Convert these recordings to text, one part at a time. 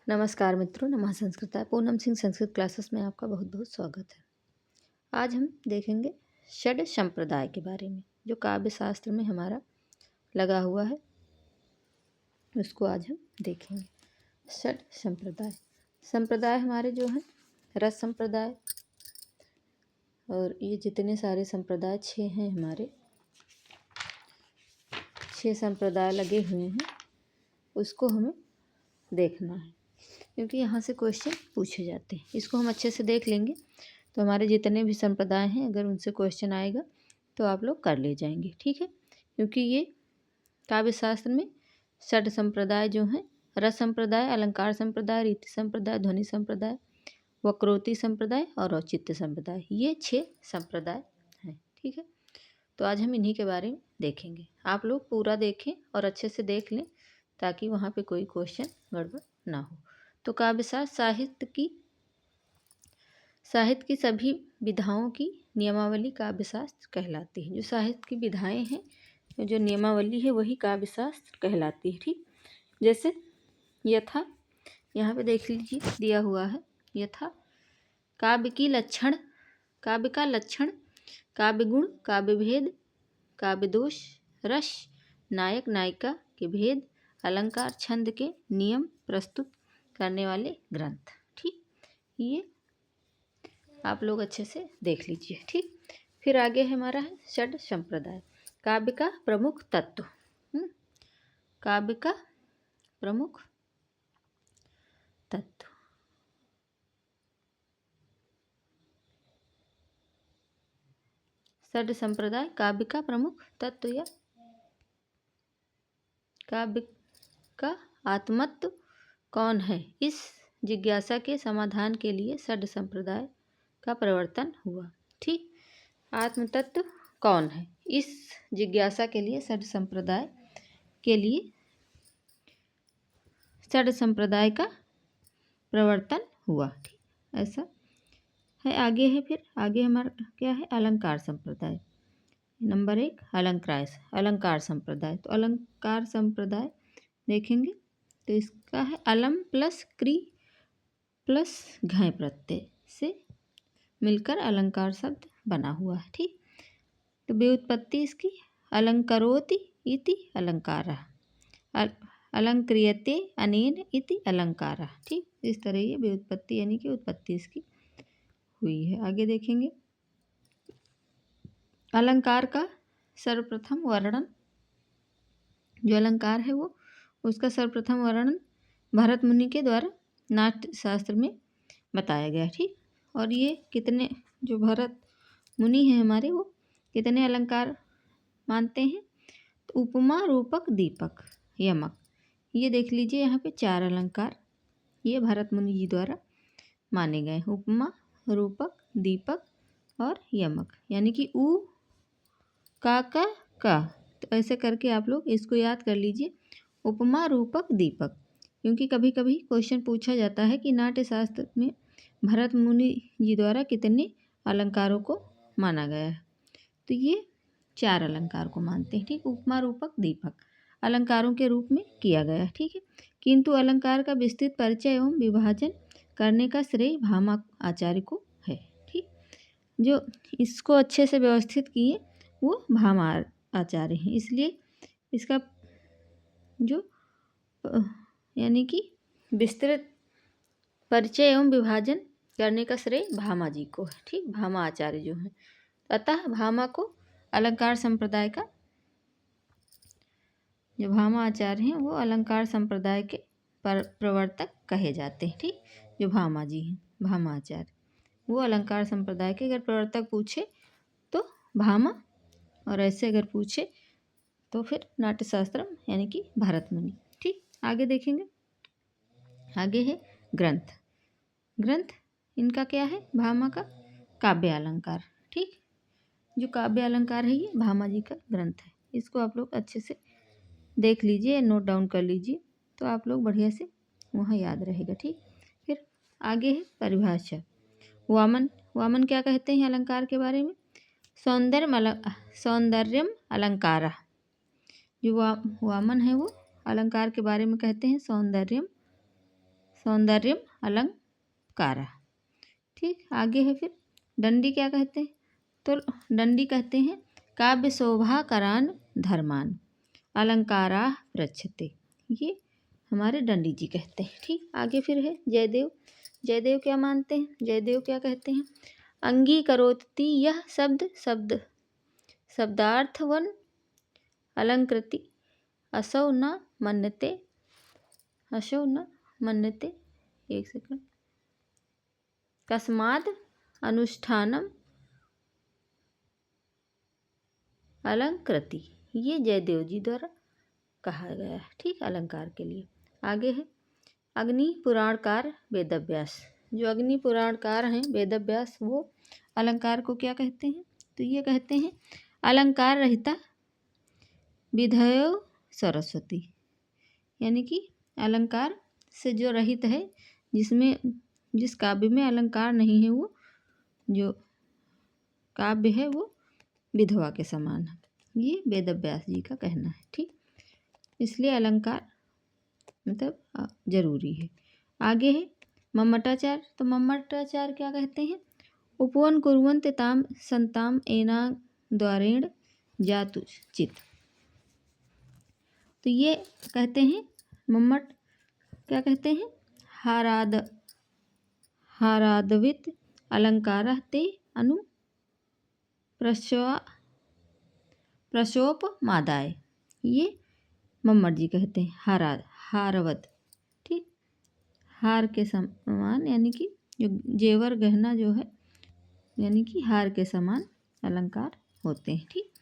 नमस्कार मित्रों, नमः संस्कृताय। पूनम सिंह संस्कृत क्लासेस में आपका बहुत बहुत स्वागत है। आज हम देखेंगे षड संप्रदाय के बारे में, जो काव्य शास्त्र में हमारा लगा हुआ है, उसको आज हम देखेंगे। षड संप्रदाय संप्रदाय हमारे जो हैं रस संप्रदाय, और ये जितने सारे संप्रदाय 6 हैं, हमारे 6 संप्रदाय लगे हुए हैं, उसको हमें देखना है, क्योंकि यहाँ से क्वेश्चन पूछे जाते हैं। इसको हम अच्छे से देख लेंगे तो हमारे जितने भी संप्रदाय हैं, अगर उनसे क्वेश्चन आएगा तो आप लोग कर ले जाएंगे, ठीक है। क्योंकि ये काव्य शास्त्र में षड संप्रदाय जो हैं, रस संप्रदाय, अलंकार संप्रदाय, रीति संप्रदाय, ध्वनि संप्रदाय, वक्रोक्ति संप्रदाय और औचित्य संप्रदाय, ये 6 संप्रदाय हैं, ठीक है। तो आज हम इन्हीं के बारे में देखेंगे। आप लोग पूरा देखें और अच्छे से देख लें, ताकि वहाँ पे कोई क्वेश्चन गड़बड़ ना हो। तो काव्यशास्त्र साहित्य की सभी विधाओं की नियमावली काव्यशास्त्र कहलाती है। जो साहित्य की विधाएं हैं, जो नियमावली है, वही काव्यशास्त्र कहलाती है, ठीक। जैसे यथा, यहाँ पे देख लीजिए दिया हुआ है, यथा काव्य का लक्षण, काव्य गुण, काव्य भेद, काव्य दोष, रस, नायक नायिका के भेद, अलंकार, छंद के नियम प्रस्तुत करने वाले ग्रंथ, ठीक। ये आप लोग अच्छे से देख लीजिए, ठीक। फिर आगे हमारा है षड संप्रदाय। काव्य का प्रमुख तत्व, काव्य का प्रमुख तत्व। षड संप्रदाय काव्य का प्रमुख तत्व या काव्य का आत्मतत्व कौन है, इस जिज्ञासा के समाधान के लिए षड संप्रदाय का प्रवर्तन हुआ, ठीक। आत्मतत्व कौन है, इस जिज्ञासा के लिए षड संप्रदाय का प्रवर्तन हुआ, ठीक। ऐसा है। आगे है, फिर आगे हमारा क्या है, अलंकार संप्रदाय। नंबर 1 अलंकार संप्रदाय। तो अलंकार संप्रदाय देखेंगे तो इसका है अलम प्लस क्री प्लस घय प्रत्यय से मिलकर अलंकार शब्द बना हुआ है, ठीक। तो व्युत्पत्ति इसकी अलंकरोति इति अलंकारः, अलंक्रियते अनेन इति अलंकारः, ठीक। इस तरह ये व्युत्पत्ति यानी कि उत्पत्ति इसकी हुई है। आगे देखेंगे अलंकार का सर्वप्रथम वर्णन, जो अलंकार है वो उसका सर्वप्रथम वर्णन भरत मुनि के द्वारा नाट्य शास्त्र में बताया गया, ठीक। और ये कितने, जो भरत मुनि हैं हमारे, वो कितने अलंकार मानते हैं, तो उपमा, रूपक, दीपक, यमक, ये देख लीजिए यहाँ पे 4 अलंकार ये भरत मुनि जी द्वारा माने गए। उपमा, रूपक, दीपक और यमक, यानी कि उ का। तो ऐसे करके आप लोग इसको याद कर लीजिए, उपमा, रूपक, दीपक। क्योंकि कभी कभी क्वेश्चन पूछा जाता है कि नाट्य शास्त्र में भरत मुनि जी द्वारा कितने अलंकारों को माना गया है, तो ये 4 अलंकार को मानते हैं, ठीक। उपमा, रूपक, दीपक अलंकारों के रूप में किया गया है, ठीक है। किंतु अलंकार का विस्तृत परिचय एवं विभाजन करने का श्रेय भामा आचार्य को है, ठीक। जो इसको अच्छे से व्यवस्थित किए वो भामा आचार्य हैं, इसलिए इसका जो यानी कि विस्तृत परिचय एवं विभाजन करने का श्रेय भामा जी को है, ठीक। भामा आचार्य जो हैं, अतः भामा को अलंकार संप्रदाय का, जो भामा आचार्य हैं वो अलंकार संप्रदाय के प्रवर्तक कहे जाते हैं, ठीक। जो भामा जी हैं, भामा आचार्य, वो अलंकार संप्रदाय के अगर प्रवर्तक पूछे तो भामा, और ऐसे अगर पूछे तो फिर नाट्यशास्त्रम यानी कि भरत मुनि, ठीक। आगे देखेंगे, आगे है ग्रंथ इनका क्या है, भामा का काव्य अलंकार, ठीक। जो काव्य अलंकार है ये भामा जी का ग्रंथ है। इसको आप लोग अच्छे से देख लीजिए, नोट डाउन कर लीजिए, तो आप लोग बढ़िया से वहाँ याद रहेगा, ठीक। फिर आगे है परिभाषा। वामन क्या कहते हैं अलंकार के बारे में, सौंदर्यम अलंकारः। जो वामन है वो अलंकार के बारे में कहते हैं सौंदर्यम अलंकारा। ठीक, आगे है फिर दंडी क्या कहते हैं, तो दंडी कहते हैं काव्य शोभा करान धर्मान अलंकारा प्रच्छते, ये हमारे दंडी जी कहते हैं। ठीक, आगे फिर है जयदेव। जयदेव क्या मानते हैं, जयदेव क्या कहते हैं, अंगीकरोति यह शब्दार्थवन अलंकृति असौ न मन्यते, एक सेकंड, कस्माद अनुष्ठानम अलंकृति, ये जयदेव जी द्वारा कहा गया है। ठीक, अलंकार के लिए। आगे है अग्नि पुराणकार वेदव्यास। जो अग्नि पुराणकार हैं वेदव्यास, वो अलंकार को क्या कहते हैं, तो ये कहते हैं अलंकार रहिता विधयो सरस्वती, यानी कि अलंकार से जो रहित है, जिस काव्य में अलंकार नहीं है, वो जो काव्य है वो विधवा के समान है, ये वेदव्यास जी का कहना है। ठीक, इसलिए अलंकार मतलब जरूरी है। आगे है मम्मटाचार्य। तो मम्मटाचार्य क्या कहते हैं, उपवन कुर्वन्त ताम संताम एना द्वारेण जातु चित। तो ये कहते हैं मम्मट क्या कहते हैं, हारादवित अलंकार ते अनु प्रशोपमादाय, ये मम्मट जी कहते हैं हारवत। ठीक, हार के समान, यानी कि जो जेवर गहना जो है, यानी कि हार के समान अलंकार होते हैं। ठीक,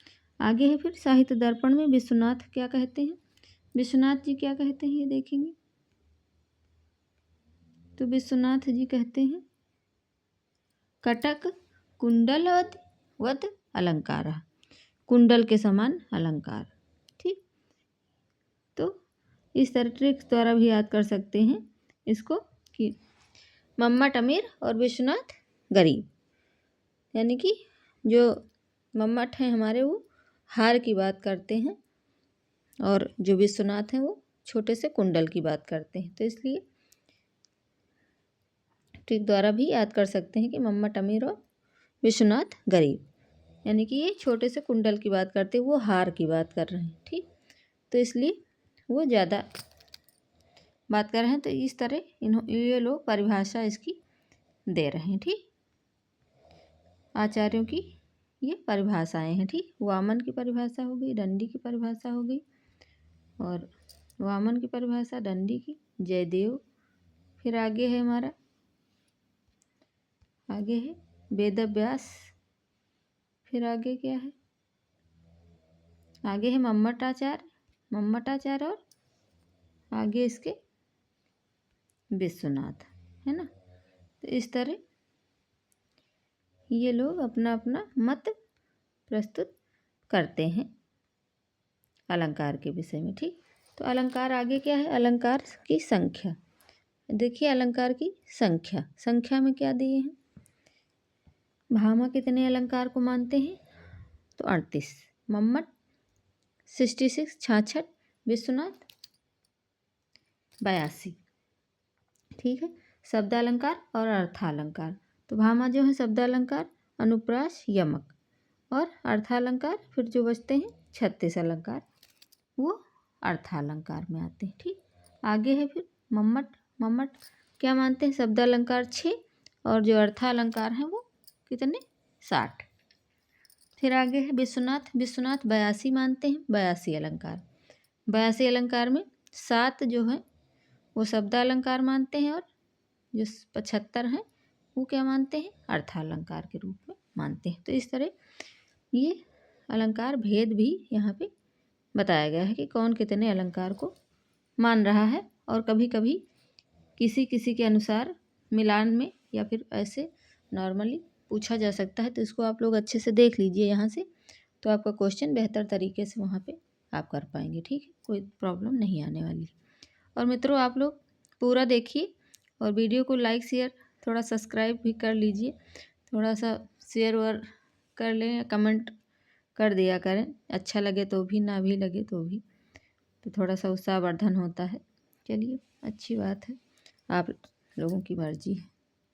आगे है फिर साहित्य दर्पण में विश्वनाथ क्या कहते हैं, विश्वनाथ जी क्या कहते हैं ये देखेंगे। तो विश्वनाथ जी कहते हैं कटक कुंडलवत अलंकार, कुंडल के समान अलंकार। ठीक, तो इस तरह ट्रिक्स द्वारा भी याद कर सकते हैं इसको कि मम्मट अमीर और विश्वनाथ गरीब, यानी कि जो मम्मट हैं हमारे वो हार की बात करते हैं और जो विश्वनाथ हैं वो छोटे से कुंडल की बात करते हैं। तो इसलिए ट्रिक द्वारा भी याद कर सकते हैं कि मम्मट अमीर और विश्वनाथ गरीब, यानी कि ये छोटे से कुंडल की बात करते हैं, वो हार की बात कर रहे हैं। ठीक, तो इसलिए वो ज़्यादा बात कर रहे हैं। तो इस तरह ये लोग परिभाषा इसकी दे रहे हैं। ठीक, आचार्यों की ये परिभाषाएं हैं। ठीक, वामन की परिभाषा हो गई, दंडी की परिभाषा हो गई, और वामन की परिभाषा, दंडी की, जयदेव। फिर आगे है हमारा, आगे है वेदव्यास। फिर आगे क्या है, आगे है मम्मटाचार्य और आगे इसके विश्वनाथ, है ना। तो इस तरह ये लोग अपना अपना मत प्रस्तुत करते हैं अलंकार के विषय में। ठीक, तो अलंकार आगे क्या है, अलंकार की संख्या। देखिए अलंकार की संख्या में क्या दिए हैं, भामा कितने अलंकार को मानते हैं, तो 38, मम्मट 66 66, विश्वनाथ 82। ठीक है, शब्दालंकार और अर्थालंकार। तो भामा जो है शब्दालंकार, अनुप्रास, यमक, और अर्थालंकार फिर जो बचते हैं 36 अलंकार, वो अर्थालंकार में आते हैं। ठीक, आगे है फिर मम्मट क्या मानते हैं, शब्दालंकार 6 और जो अर्थालंकार हैं वो कितने, 60। फिर आगे है विश्वनाथ 82 मानते हैं, 82 अलंकार। 82 अलंकार में 7 जो है वो शब्दालंकार मानते हैं, और जो 75 हैं वो क्या मानते हैं, अर्थालंकार के रूप में मानते हैं। तो इस तरह ये अलंकार भेद भी यहाँ पे बताया गया है कि कौन कितने अलंकार को मान रहा है, और कभी कभी किसी किसी के अनुसार मिलान में या फिर ऐसे नॉर्मली पूछा जा सकता है। तो इसको आप लोग अच्छे से देख लीजिए यहाँ से, तो आपका क्वेश्चन बेहतर तरीके से वहाँ पे आप कर पाएंगे। ठीक है, कोई प्रॉब्लम नहीं आने वाली। और मित्रों आप लोग पूरा देखिए और वीडियो को लाइक शेयर थोड़ा सब्सक्राइब भी कर लीजिए, थोड़ा सा शेयर और कर लें या कमेंट कर दिया करें, अच्छा लगे तो भी, ना भी लगे तो भी, तो थोड़ा सा उत्साहवर्धन होता है। चलिए अच्छी बात है। आप लोगों की मर्जी है।